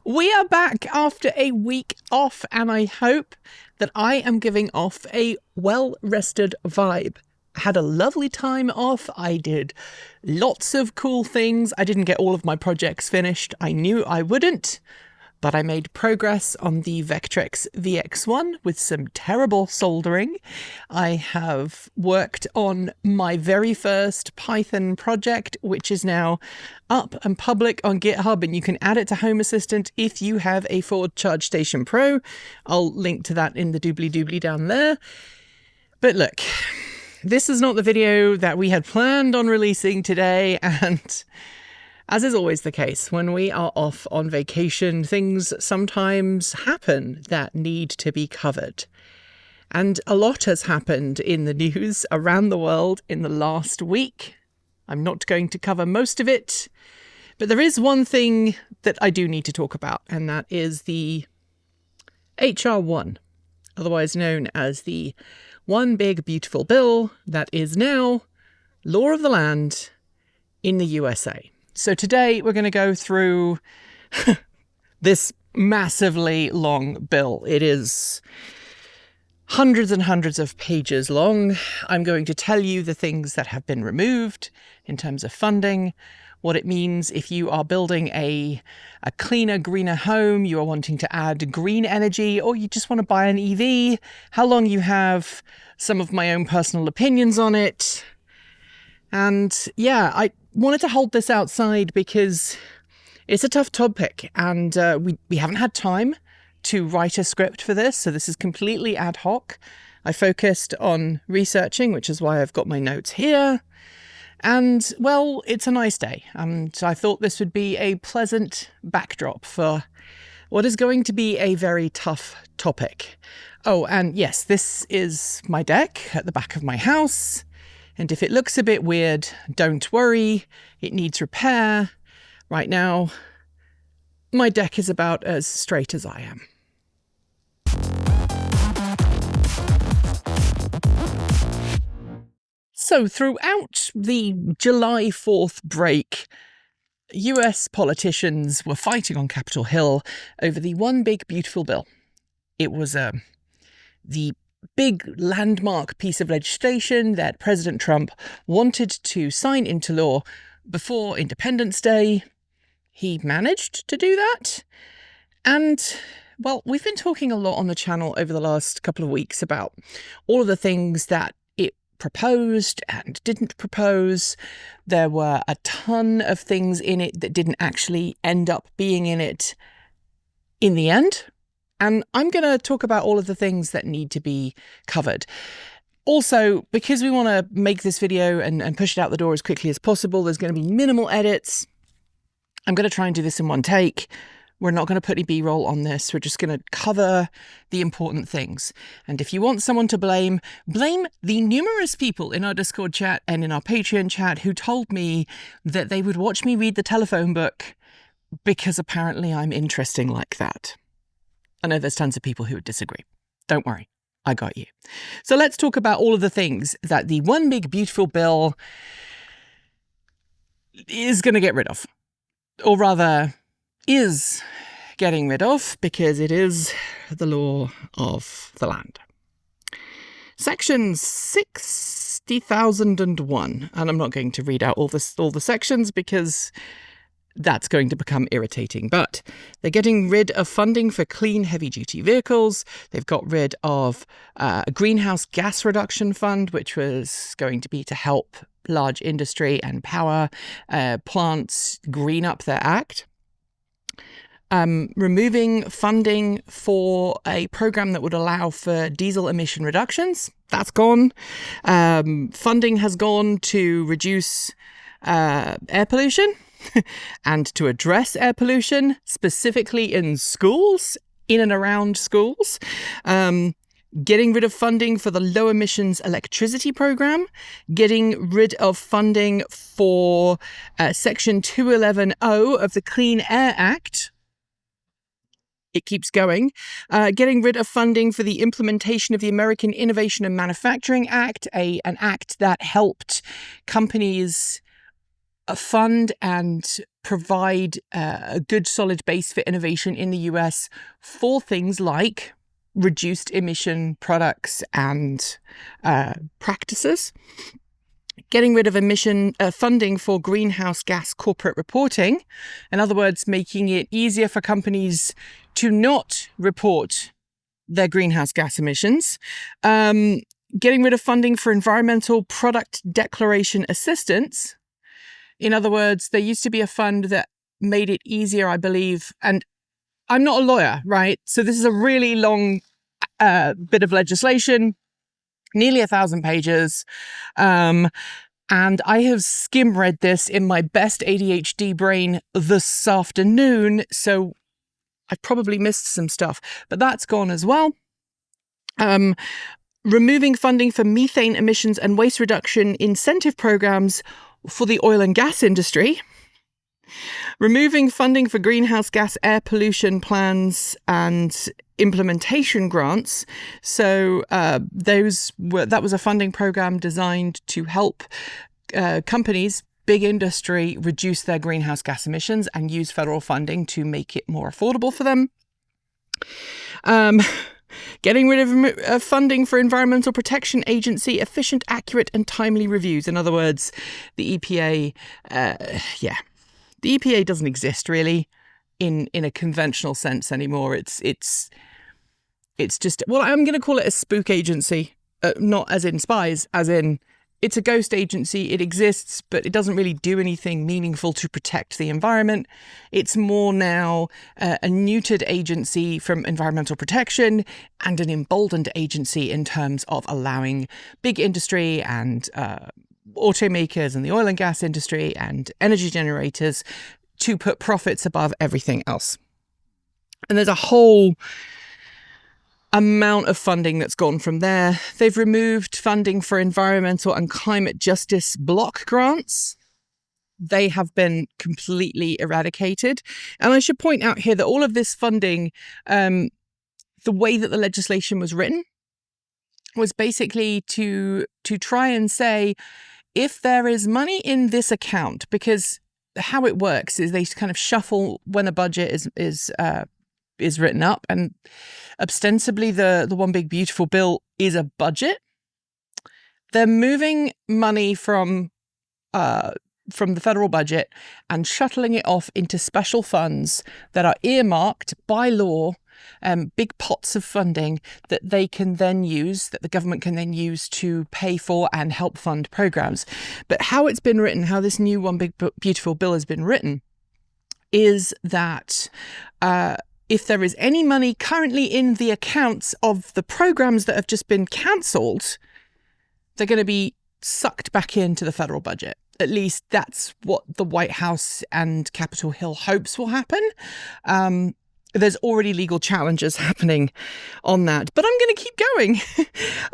We are back after a week off, and I hope that I am giving off a well-rested vibe. I had a lovely time off. I did lots of cool things. I didn't get all of my projects finished. I knew I wouldn't, but I made progress on the Vectrex VX1 with some terrible soldering. I have worked on my very first Python project, which is now up and public on GitHub, and you can add it to Home Assistant if you have a Ford Charge Station Pro. I'll link to that in the doobly-doobly down there. But look, this is not the video that we had planned on releasing today, and as is always the case, when we are off on vacation, things sometimes happen that need to be covered. And a lot has happened in the news around the world in the last week. I'm not going to cover most of it, but there is one thing that I do need to talk about, and that is the HR1, otherwise known as the One Big Beautiful Bill that is now law of the land in the USA. So today we're going to go through this massively long bill. It is hundreds and hundreds of pages long. I'm going to tell you the things that have been removed in terms of funding, what it means if you are building a cleaner, greener home, you are wanting to add green energy, or you just want to buy an EV, how long you have, some of my own personal opinions on it. And yeah, I wanted to hold this outside because it's a tough topic, and we haven't had time to write a script for this, so this is completely ad hoc. I focused on researching, which is why I've got my notes here. And, well, it's a nice day, and I thought this would be a pleasant backdrop for what is going to be a very tough topic. Oh, and yes, this is my deck at the back of my house. And if it looks a bit weird, don't worry, it needs repair. Right now, my deck is about as straight as I am. So throughout the July 4th break, US politicians were fighting on Capitol Hill over the One Big Beautiful Bill. It was the big landmark piece of legislation that President Trump wanted to sign into law before Independence Day. He managed to do that. And, well, we've been talking a lot on the channel over the last couple of weeks about all of the things that it proposed and didn't propose. There were a ton of things in it that didn't actually end up being in it in the end. And I'm going to talk about all of the things that need to be covered. Also, because we want to make this video and push it out the door as quickly as possible, there's going to be minimal edits. I'm going to try and do this in one take. We're not going to put any B-roll on this. We're just going to cover the important things. And if you want someone to blame the numerous people in our Discord chat and in our Patreon chat who told me that they would watch me read the telephone book because apparently I'm interesting like that. I know there's tons of people who would disagree. Don't worry, I got you. So let's talk about all of the things that the One Big Beautiful Bill is going to get rid of. Or rather, is getting rid of, because it is the law of the land. Section 60,001, and I'm not going to read out all the sections because that's going to become irritating, but they're getting rid of funding for clean heavy-duty vehicles. They've got rid of a greenhouse gas reduction fund, which was going to be to help large industry and power plants green up their act. Removing funding for a program that would allow for diesel emission reductions. That's gone. Funding has gone to reduce air pollution. And to address air pollution, specifically in schools, in and around schools, getting rid of funding for the low emissions electricity program, getting rid of funding for Section 211(o) of the Clean Air Act. It keeps going. Getting rid of funding for the implementation of the American Innovation and Manufacturing Act, an act that helped companies fund and provide a good solid base for innovation in the US for things like reduced emission products and practices, getting rid of funding for greenhouse gas corporate reporting. In other words, making it easier for companies to not report their greenhouse gas emissions, getting rid of funding for environmental product declaration assistance. In other words, there used to be a fund that made it easier, I believe, and I'm not a lawyer, right? So this is a really long bit of legislation, nearly 1,000 pages. And I have skim read this in my best ADHD brain this afternoon, so I've probably missed some stuff, but that's gone as well. Removing funding for methane emissions and waste reduction incentive programs for the oil and gas industry. Removing funding for greenhouse gas air pollution plans and implementation grants. So that was a funding program designed to help companies, big industry, reduce their greenhouse gas emissions and use federal funding to make it more affordable for them. Getting rid of funding for Environmental Protection Agency efficient, accurate and timely reviews. In other words, the EPA, the EPA doesn't exist really in a conventional sense anymore. It's just, well, I'm going to call it a spook agency, not as in spies, as in it's a ghost agency. It exists, but it doesn't really do anything meaningful to protect the environment. It's more now a neutered agency from environmental protection and an emboldened agency in terms of allowing big industry and automakers and the oil and gas industry and energy generators to put profits above everything else. And there's a whole amount of funding that's gone from there. They've removed funding for environmental and climate justice block grants. They have been completely eradicated. And I should point out here that all of this funding, the way that the legislation was written, was basically to try and say, if there is money in this account, because how it works is they kind of shuffle when a budget is written up, and ostensibly the One Big Beautiful Bill is a budget. They're moving money from the federal budget and shuttling it off into special funds that are earmarked by law, big pots of funding that they can then use, that the government can then use to pay for and help fund programs. But how it's been written, how this new One Big Beautiful Bill has been written, is that if there is any money currently in the accounts of the programs that have just been cancelled, they're going to be sucked back into the federal budget. At least that's what the White House and Capitol Hill hopes will happen. There's already legal challenges happening on that, but I'm going to keep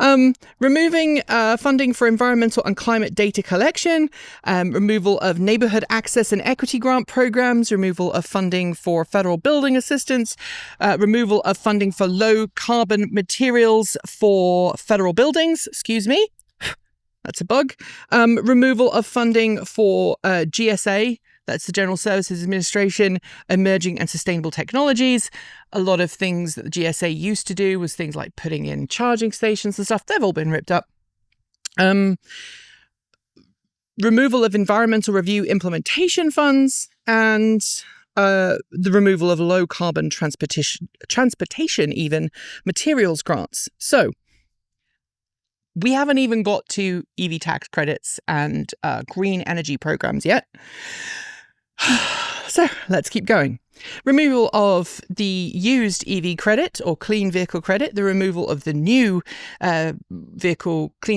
going. Removing funding for environmental and climate data collection, removal of neighborhood access and equity grant programs, removal of funding for federal building assistance, removal of funding for low carbon materials for federal buildings. Excuse me. That's a bug. Removal of funding for GSA. That's the General Services Administration, Emerging and Sustainable Technologies. A lot of things that the GSA used to do was things like putting in charging stations and stuff. They've all been ripped up. Removal of environmental review implementation funds, and the removal of low carbon transportation even materials grants. So we haven't even got to EV tax credits and green energy programs yet. So let's keep going. Removal of the used EV credit or clean vehicle credit, the removal of the new clean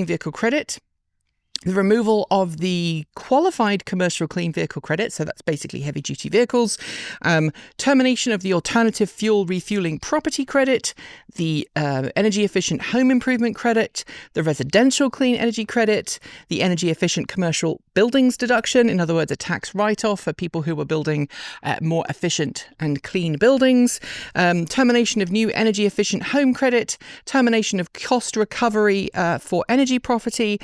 vehicle credit, the removal of the qualified commercial clean vehicle credit, so that's basically heavy duty vehicles, termination of the alternative fuel refueling property credit, the energy efficient home improvement credit, the residential clean energy credit, the energy efficient commercial buildings deduction, in other words, a tax write-off for people who were building more efficient and clean buildings, termination of new energy efficient home credit, termination of cost recovery for energy property,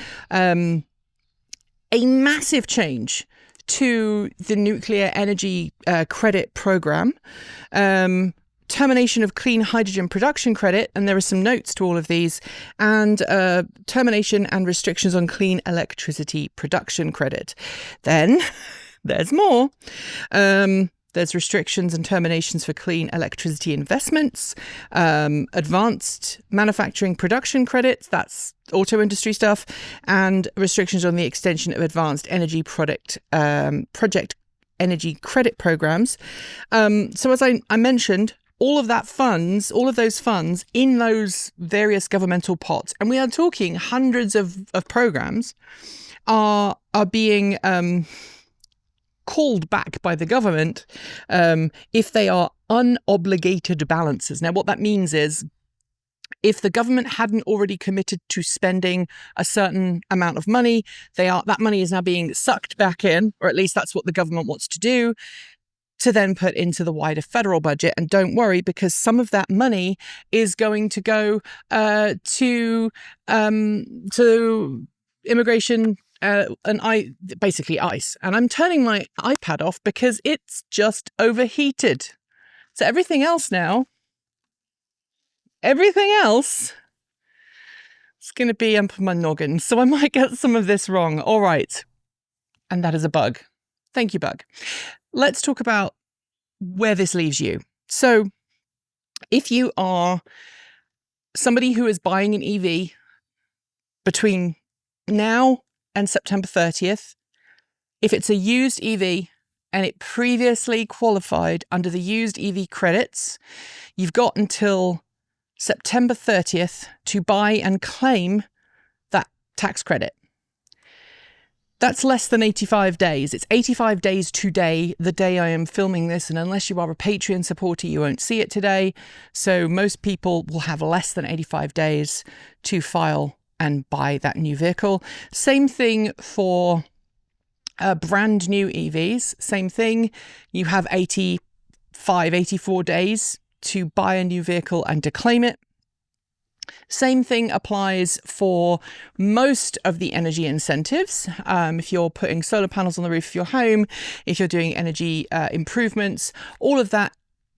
a massive change to the nuclear energy credit program, termination of clean hydrogen production credit, and there are some notes to all of these, and termination and restrictions on clean electricity production credit. Then there's more. There's restrictions and terminations for clean electricity investments, advanced manufacturing production credits, that's auto industry stuff, and restrictions on the extension of advanced energy project energy credit programs. So as I mentioned, all of those funds in those various governmental pots, and we are talking hundreds of programs, are being called back by the government if they are unobligated balances. Now, what that means is if the government hadn't already committed to spending a certain amount of money, that money is now being sucked back in, or at least that's what the government wants to do, to then put into the wider federal budget. And don't worry, because some of that money is going to go to immigration and basically ICE. And I'm turning my iPad off because it's just overheated. So everything else is going to be up my noggin. So I might get some of this wrong. All right. And that is a bug. Thank you, bug. Let's talk about where this leaves you. So if you are somebody who is buying an EV between now and September 30th, if it's a used EV and it previously qualified under the used EV credits, you've got until September 30th to buy and claim that tax credit. That's less than 85 days. It's 85 days today, the day I am filming this. And unless you are a Patreon supporter, you won't see it today. So most people will have less than 85 days to file and buy that new vehicle. Same thing for brand new EVs. Same thing. You have 84 days to buy a new vehicle and to claim it. Same thing applies for most of the energy incentives. If you're putting solar panels on the roof of your home, if you're doing energy improvements, all of that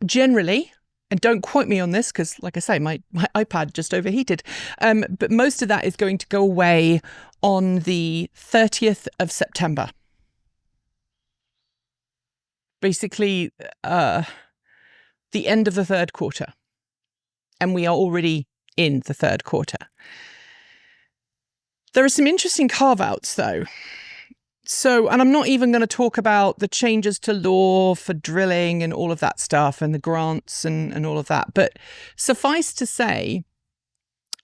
generally, and don't quote me on this because, like I say, my iPad just overheated, but most of that is going to go away on the 30th of September. Basically, the end of the third quarter. And we are already in the third quarter. There are some interesting carve-outs, though. So, and I'm not even going to talk about the changes to law for drilling and all of that stuff and the grants and all of that. But suffice to say,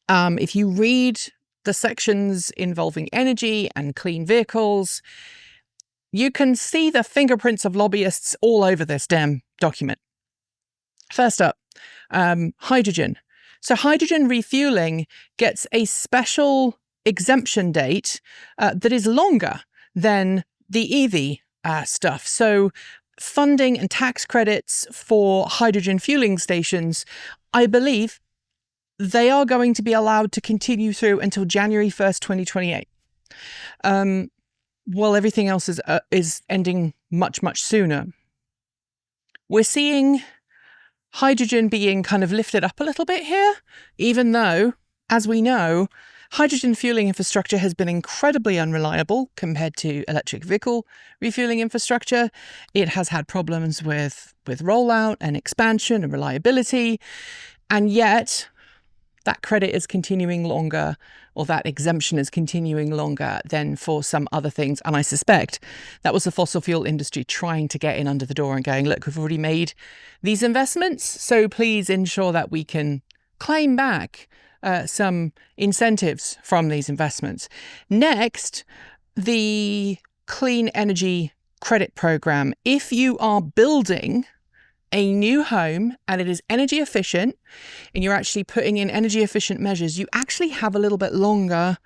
if you read the sections involving energy and clean vehicles, you can see the fingerprints of lobbyists all over this damn document. First up, hydrogen. So hydrogen refueling gets a special exemption date that is longer than the EV stuff. So funding and tax credits for hydrogen fueling stations, I believe they are going to be allowed to continue through until January 1st, 2028. While everything else is ending much, much sooner. We're seeing hydrogen being kind of lifted up a little bit here, even though, as we know, hydrogen fueling infrastructure has been incredibly unreliable compared to electric vehicle refueling infrastructure. It has had problems with rollout and expansion and reliability, and yet that credit is continuing longer, or that exemption is continuing longer than for some other things. And I suspect that was the fossil fuel industry trying to get in under the door and going, look, we've already made these investments, so please ensure that we can claim back some incentives from these investments. Next, the Clean Energy Credit Program. If you are building a new home and it is energy efficient and you're actually putting in energy efficient measures, you actually have a little bit longer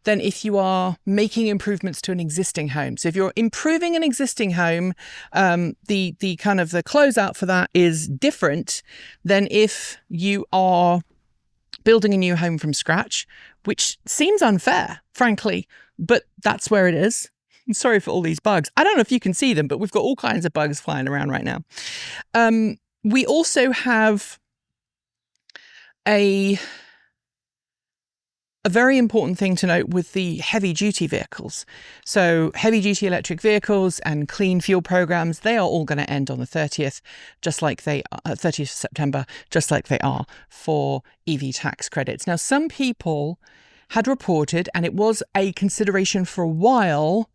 than if you are making improvements to an existing home. So if you're improving an existing home, the kind of the closeout for that is different than if you are building a new home from scratch, which seems unfair, frankly, but that's where it is. Sorry for all these bugs. I don't know if you can see them, but we've got all kinds of bugs flying around right now. We also have a very important thing to note with the heavy-duty vehicles. So heavy-duty electric vehicles and clean fuel programs, they are all going to end on the 30th, 30th of September, just like they are for EV tax credits. Now, some people had reported, and it was a consideration for a while,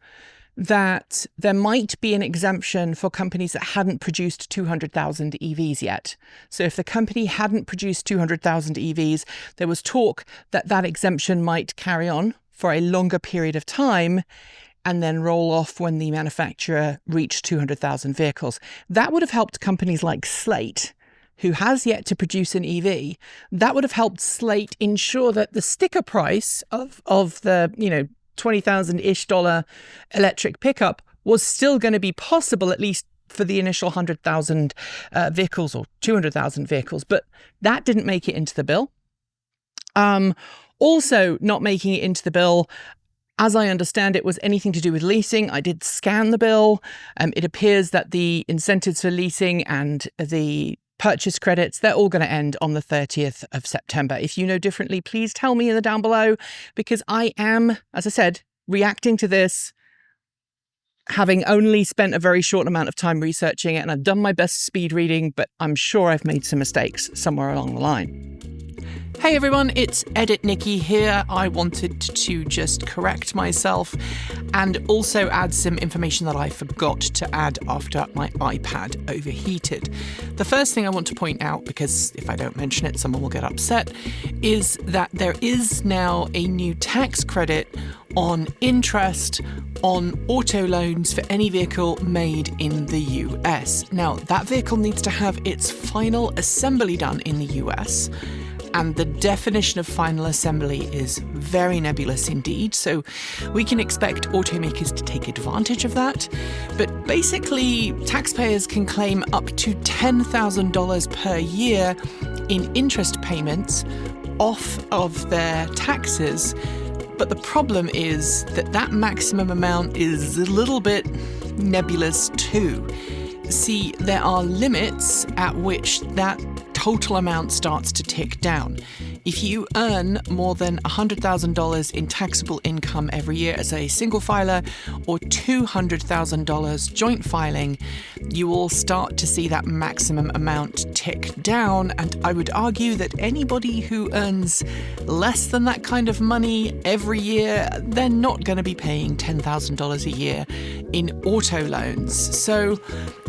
that there might be an exemption for companies that hadn't produced 200,000 EVs yet. So if the company hadn't produced 200,000 EVs, there was talk that that exemption might carry on for a longer period of time and then roll off when the manufacturer reached 200,000 vehicles. That would have helped companies like Slate, who has yet to produce an EV. That would have helped Slate ensure that the sticker price of the, $20,000-ish electric pickup was still going to be possible, at least for the initial 100,000 vehicles or 200,000 vehicles. But that didn't make it into the bill. Also not making it into the bill, as I understand it, was anything to do with leasing. I did scan the bill. It appears that the incentives for leasing and the purchase credits, they're all going to end on the 30th of September. If you know differently, please tell me in the down below, because I am, as I said, reacting to this, having only spent a very short amount of time researching it, and I've done my best speed reading, but I'm sure I've made some mistakes somewhere along the line. Hey everyone, it's Edit Nikki here. I wanted to just correct myself and also add some information that I forgot to add after my iPad overheated. The first thing I want to point out, because if I don't mention it, someone will get upset, is that there is now a new tax credit on interest on auto loans for any vehicle made in the US. Now, that vehicle needs to have its final assembly done in the US. And the definition of final assembly is very nebulous indeed, so we can expect automakers to take advantage of that. But basically, taxpayers can claim up to $10,000 per year in interest payments off of their taxes. But the problem is that that maximum amount is a little bit nebulous too. See, there are limits at which that total amount starts to tick down. If you earn more than $100,000 in taxable income every year as a single filer or $200,000 joint filing, you will start to see that maximum amount tick down. And I would argue that anybody who earns less than that kind of money every year, they're not going to be paying $10,000 a year in auto loans. So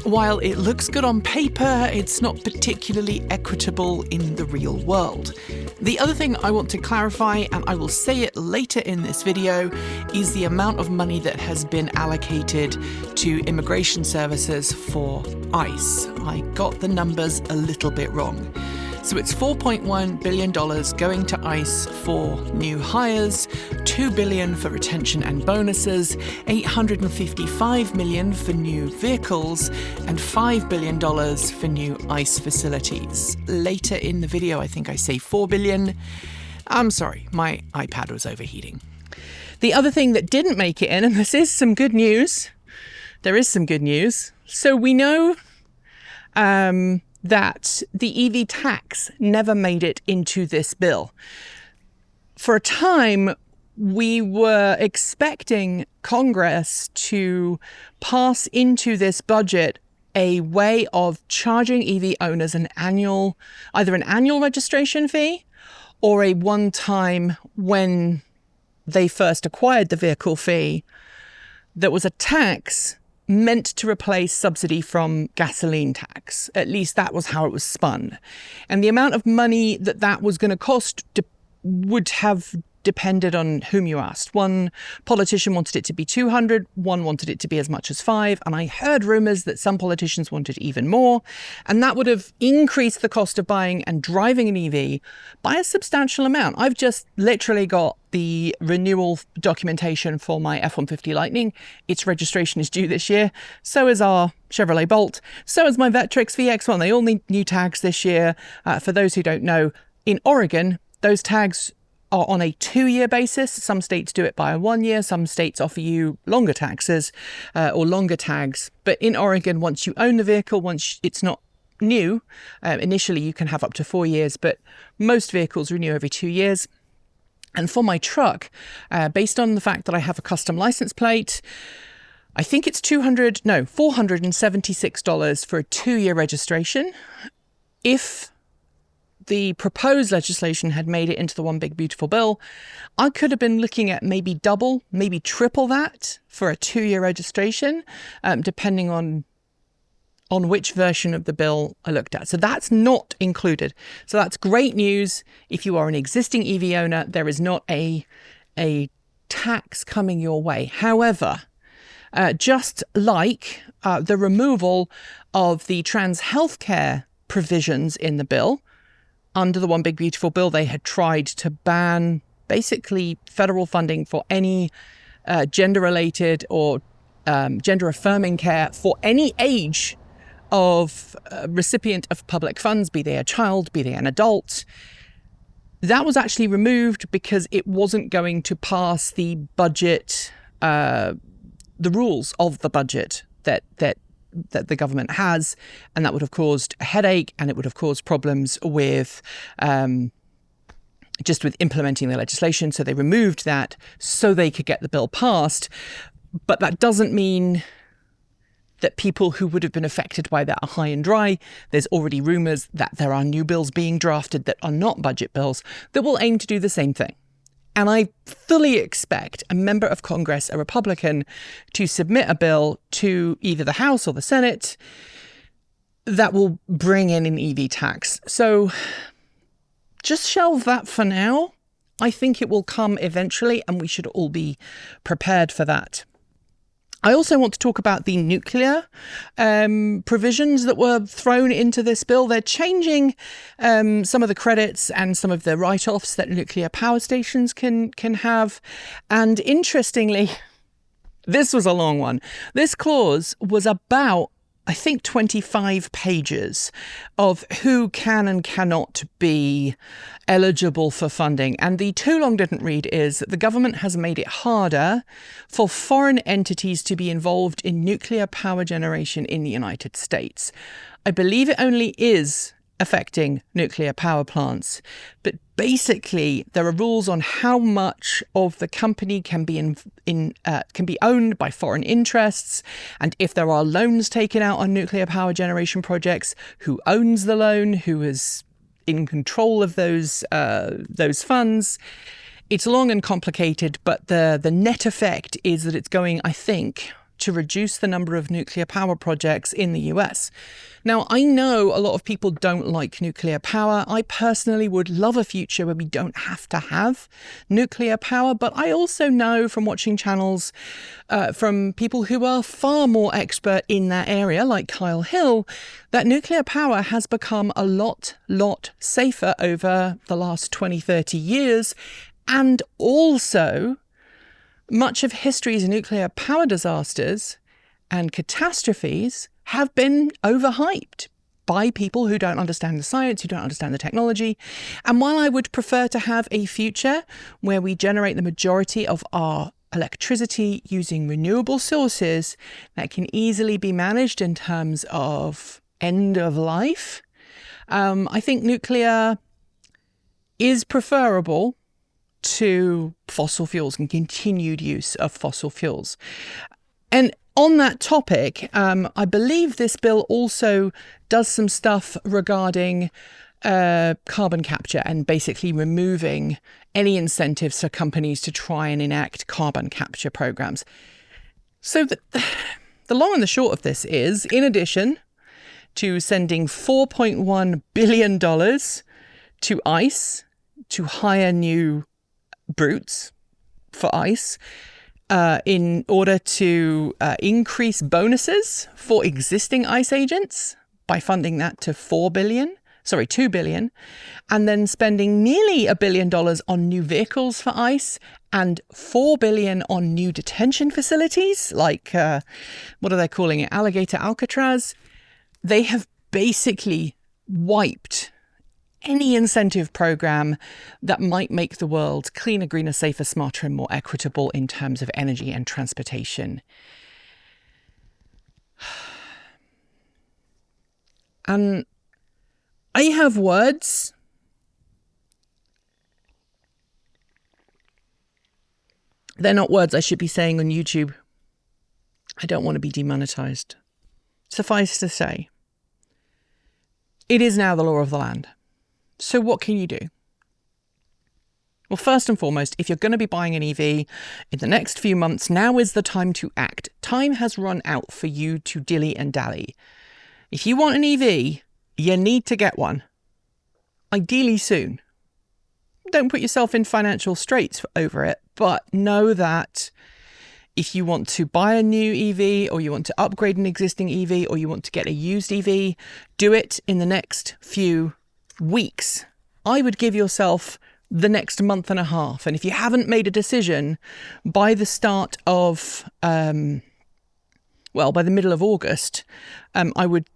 while it looks good on paper, it's not particularly equitable in the real world. The other thing I want to clarify, and I will say it later in this video, is the amount of money that has been allocated to immigration services for ICE. I got the numbers a little bit wrong. So it's $4.1 billion going to ICE for new hires, $2 billion for retention and bonuses, $855 million for new vehicles, and $5 billion for new ICE facilities. Later in the video, I think I say $4 billion. I'm sorry, my iPad was overheating. The other thing that didn't make it in, and this is some good news, there is some good news. So we know that the EV tax never made it into this bill. For a time, we were expecting Congress to pass into this budget a way of charging EV owners either an annual registration fee or a one-time, when they first acquired the vehicle, fee that was a tax meant to replace subsidy from gasoline tax. At least that was how it was spun. And the amount of money that was going to cost would have depended on whom you asked. One politician wanted it to be 200, one wanted it to be as much as 5, and I heard rumors that some politicians wanted even more, and that would have increased the cost of buying and driving an EV by a substantial amount. I've just literally got the renewal documentation for my F-150 Lightning. Its registration is due this year. So is our Chevrolet Bolt. So is my Vectrix VX1. They all need new tags this year. For those who don't know, in Oregon, those tags are on a 2-year basis. Some states do it by a 1 year. Some states offer you longer taxes or longer tags. But in Oregon, once you own the vehicle, once it's not new, initially you can have up to 4 years, but most vehicles renew every 2 years. And for my truck, based on the fact that I have a custom license plate, I think it's $476 for a 2-year registration. If the proposed legislation had made it into the One Big Beautiful Bill, I could have been looking at maybe double, maybe triple that for a 2-year registration, depending on which version of the bill I looked at. So that's not included. So that's great news. If you are an existing EV owner, there is not a tax coming your way. However, just like the removal of the trans healthcare provisions in the bill, under the One Big Beautiful Bill, they had tried to ban basically federal funding for any gender-related or gender-affirming care for any age of recipient of public funds, be they a child, be they an adult. That was actually removed because it wasn't going to pass the budget, the rules of the budget that the government has, and that would have caused a headache, and it would have caused problems with just with implementing the legislation. So they removed that so they could get the bill passed. But that doesn't mean that people who would have been affected by that are high and dry. There's already rumours that there are new bills being drafted that are not budget bills that will aim to do the same thing. And I fully expect a member of Congress, a Republican, to submit a bill to either the House or the Senate that will bring in an EV tax. So just shelve that for now. I think it will come eventually, and we should all be prepared for that. I also want to talk about the nuclear provisions that were thrown into this bill. They're changing some of the credits and some of the write-offs that nuclear power stations can have. And interestingly, this was a long one. This clause was about, I think, 25 pages of who can and cannot be eligible for funding. And the too long didn't read is that the government has made it harder for foreign entities to be involved in nuclear power generation in the United States. I believe it only is affecting nuclear power plants, but basically there are rules on how much of the company can be can be owned by foreign interests, and if there are loans taken out on nuclear power generation projects, who owns the loan, who is in control of those funds. It's long and complicated, but the net effect is that it's going, I think, to reduce the number of nuclear power projects in the US. Now, I know a lot of people don't like nuclear power. I personally would love a future where we don't have to have nuclear power, but I also know from watching channels from people who are far more expert in that area, like Kyle Hill, that nuclear power has become a lot safer over the last 20, 30 years. And also, much of history's nuclear power disasters and catastrophes have been overhyped by people who don't understand the science, who don't understand the technology. And while I would prefer to have a future where we generate the majority of our electricity using renewable sources that can easily be managed in terms of end of life, I think nuclear is preferable to fossil fuels and continued use of fossil fuels. And on that topic, I believe this bill also does some stuff regarding carbon capture and basically removing any incentives for companies to try and enact carbon capture programs. So the long and the short of this is, in addition to sending $4.1 billion to ICE to hire new brutes for ICE in order to increase bonuses for existing ICE agents by funding that to $2 billion, and then spending nearly $1 billion on new vehicles for ICE and $4 billion on new detention facilities, like, what are they calling it? Alligator Alcatraz. They have basically wiped any incentive program that might make the world cleaner, greener, safer, smarter, and more equitable in terms of energy and transportation. And I have words. They're not words I should be saying on YouTube. I don't want to be demonetized. Suffice to say, it is now the law of the land. So what can you do? Well, first and foremost, if you're going to be buying an EV in the next few months, now is the time to act. Time has run out for you to dilly and dally. If you want an EV, you need to get one. Ideally soon. Don't put yourself in financial straits over it, but know that if you want to buy a new EV, or you want to upgrade an existing EV, or you want to get a used EV, do it in the next few weeks. I would give yourself the next month and a half. And if you haven't made a decision by the start of, by the middle of August, I would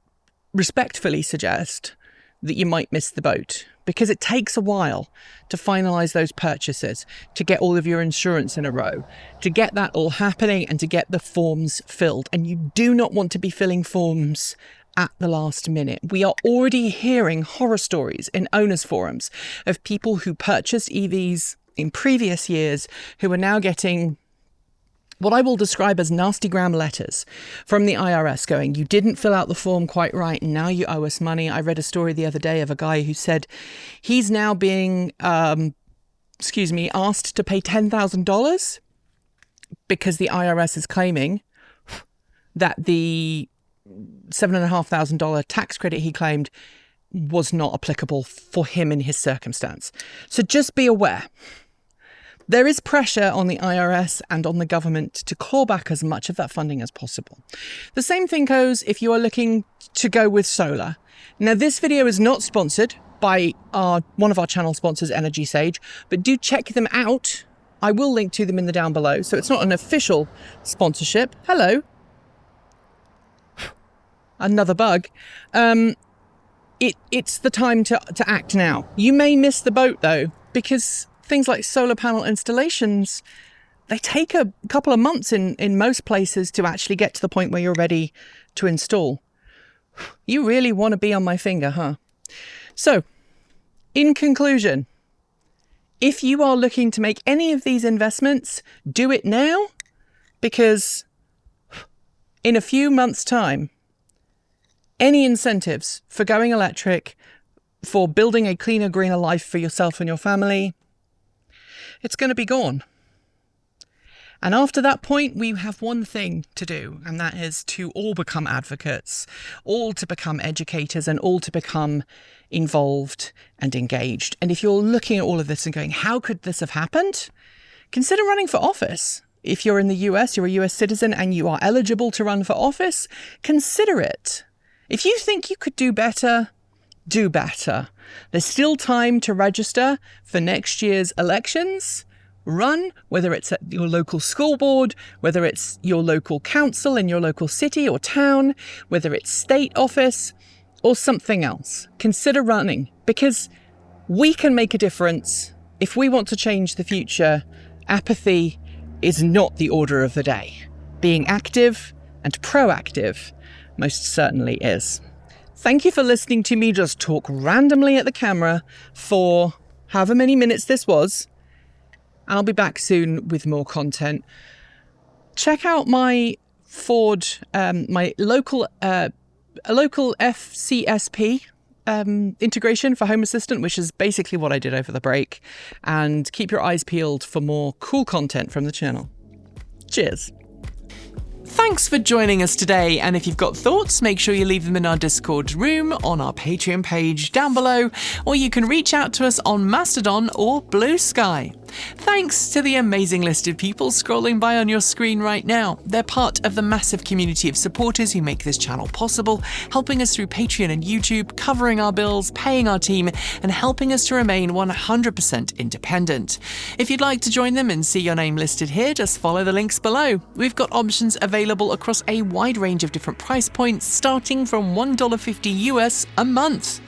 respectfully suggest that you might miss the boat, because it takes a while to finalise those purchases, to get all of your insurance in a row, to get that all happening and to get the forms filled. And you do not want to be filling forms at the last minute. We are already hearing horror stories in owners' forums of people who purchased EVs in previous years who are now getting what I will describe as nasty gram letters from the IRS going, you didn't fill out the form quite right and now you owe us money. I read a story the other day of a guy who said he's now being, asked to pay $10,000 because the IRS is claiming that the $7,500 tax credit he claimed was not applicable for him in his circumstance. So just be aware. There is pressure on the IRS and on the government to claw back as much of that funding as possible. The same thing goes if you are looking to go with solar. Now, this video is not sponsored by one of our channel sponsors, Energy Sage, but do check them out. I will link to them in the down below. So it's not an official sponsorship. Hello. Another bug. It's the time to act now. You may miss the boat though, because things like solar panel installations, they take a couple of months in most places to actually get to the point where you're ready to install. You really want to be on my finger, huh? So, in conclusion, if you are looking to make any of these investments, do it now, because in a few months' time, any incentives for going electric, for building a cleaner, greener life for yourself and your family, it's going to be gone. And after that point, we have one thing to do, and that is to all become advocates, all to become educators, and all to become involved and engaged. And if you're looking at all of this and going, how could this have happened? Consider running for office. If you're in the US, you're a US citizen, and you are eligible to run for office, consider it. If you think you could do better, do better. There's still time to register for next year's elections. Run, whether it's at your local school board, whether it's your local council in your local city or town, whether it's state office or something else. Consider running, because we can make a difference. If we want to change the future, apathy is not the order of the day. Being active and proactive most certainly is. Thank you for listening to me just talk randomly at the camera for however many minutes this was. I'll be back soon with more content. Check out my Ford, my local FCSP integration for Home Assistant, which is basically what I did over the break. And keep your eyes peeled for more cool content from the channel. Cheers. Thanks for joining us today, and if you've got thoughts, make sure you leave them in our Discord room, on our Patreon page down below, or you can reach out to us on Mastodon or Blue Sky. Thanks to the amazing list of people scrolling by on your screen right now. They're part of the massive community of supporters who make this channel possible, helping us through Patreon and YouTube, covering our bills, paying our team, and helping us to remain 100% independent. If you'd like to join them and see your name listed here, just follow the links below. We've got options available across a wide range of different price points, starting from $1.50 US a month.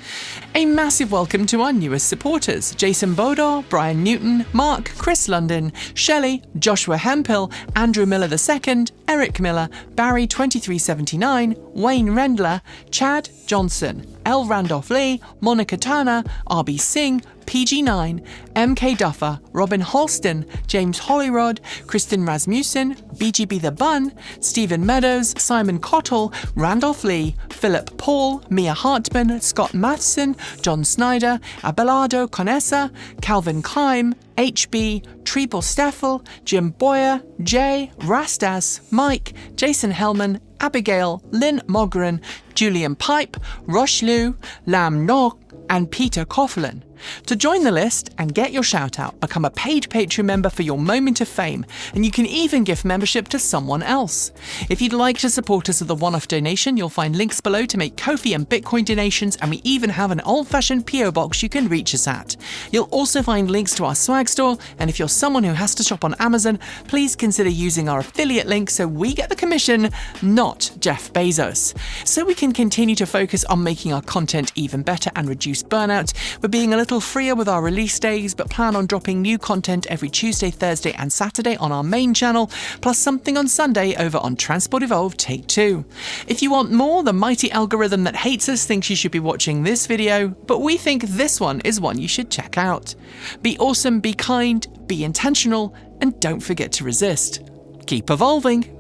A massive welcome to our newest supporters: Jason Bodor, Brian Newton, Mark, Chris London, Shelley, Joshua Hemphill, Andrew Miller II, Eric Miller, Barry 2379, Wayne Rendler, Chad Johnson, L. Randolph Lee, Monica Turner, RB Singh, PG9, MK Duffer, Robin Holston, James Hollyrod, Kristen Rasmussen, BGB The Bun, Stephen Meadows, Simon Cottle, Randolph Lee, Philip Paul, Mia Hartman, Scott Matheson, John Snyder, Abelardo Conessa, Calvin Kime, HB, Triple Steffel, Jim Boyer, Jay, Rastas, Mike, Jason Hellman, Abigail, Lynn Mogren, Julian Pipe, Roche Liu, Lam Nok, and Peter Coughlin. To join the list and get your shout out, become a paid Patreon member for your moment of fame, and you can even gift membership to someone else. If you'd like to support us with a one-off donation, you'll find links below to make Ko-fi and Bitcoin donations, and we even have an old-fashioned PO box you can reach us at. You'll also find links to our swag store, and if you're someone who has to shop on Amazon, please consider using our affiliate link so we get the commission, not Jeff Bezos. So we can continue to focus on making our content even better and reduce burnout, we're being a little freer with our release days, but plan on dropping new content every Tuesday, Thursday and Saturday on our main channel, plus something on Sunday over on Transport Evolved Take 2. If you want more, the mighty algorithm that hates us thinks you should be watching this video, but we think this one is one you should check out. Be awesome, be kind, be intentional, and don't forget to resist. Keep evolving!